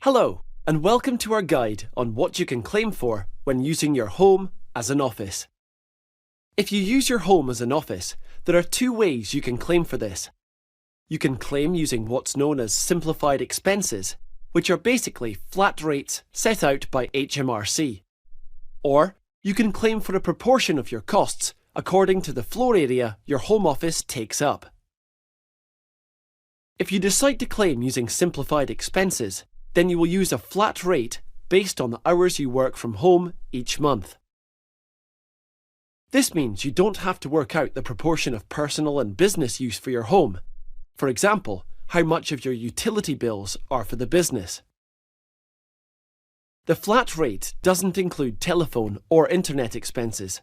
Hello, and welcome to our guide on what you can claim for when using your home as an office. If you use your home as an office, there are two ways you can claim for this. You can claim using what's known as simplified expenses, which are basically flat rates set out by HMRC. Or you can claim for a proportion of your costs according to the floor area your home office takes up. If you decide to claim using simplified expenses, then you will use a flat rate based on the hours you work from home each month. This means you don't have to work out the proportion of personal and business use for your home. For example, how much of your utility bills are for the business. The flat rate doesn't include telephone or internet expenses.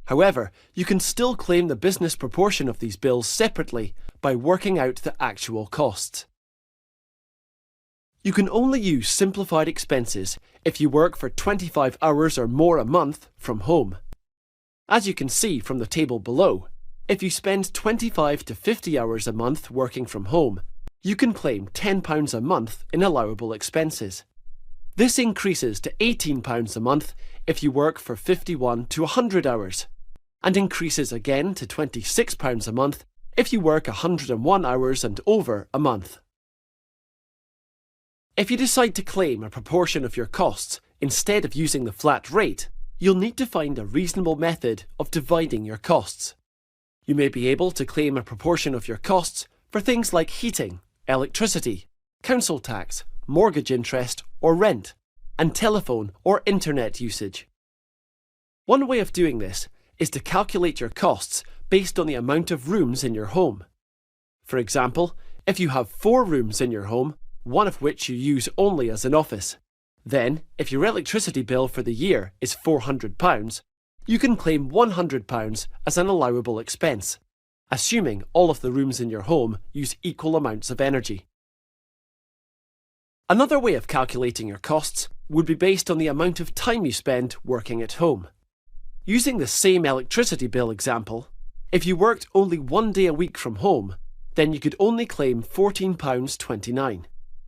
However, you can still claim the business proportion of these bills separately by working out the actual costs. You can only use simplified expenses if you work for 25 hours or more a month from home. As you can see from the table below, if you spend 25 to 50 hours a month working from home, you can claim £10 a month in allowable expenses. This increases to £18 a month if you work for 51 to 100 hours, and increases again to £26 a month if you work 101 hours and over a month. If you decide to claim a proportion of your costs instead of using the flat rate, you'll need to find a reasonable method of dividing your costs. You may be able to claim a proportion of your costs for things like heating, electricity, council tax, mortgage interest or rent, and telephone or internet usage. One way of doing this is to calculate your costs based on the amount of rooms in your home. For example, if you have 4 rooms in your home, one of which you use only as an office, then if your electricity bill for the year is £400, you can claim £100 as an allowable expense, assuming all of the rooms in your home use equal amounts of energy. Another way of calculating your costs would be based on the amount of time you spend working at home. Using the same electricity bill example, if you worked only 1 day a week from home, then you could only claim £14.29,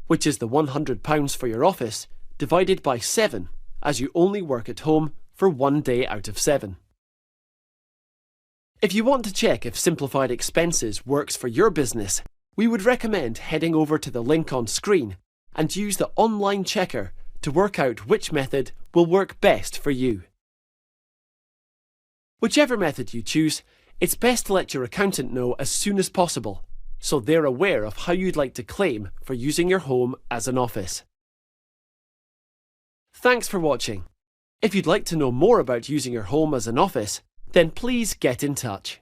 which is the £100 for your office divided by 7, as you only work at home for 1 day out of 7. If you want to check if simplified expenses works for your business, we would recommend heading over to the link on screen and use the online checker to work out which method will work best for you. Whichever method you choose, it's best to let your accountant know as soon as possible, so they're aware of how you'd like to claim for using your home as an office. Thanks for watching. If you'd like to know more about using your home as an office, then please get in touch.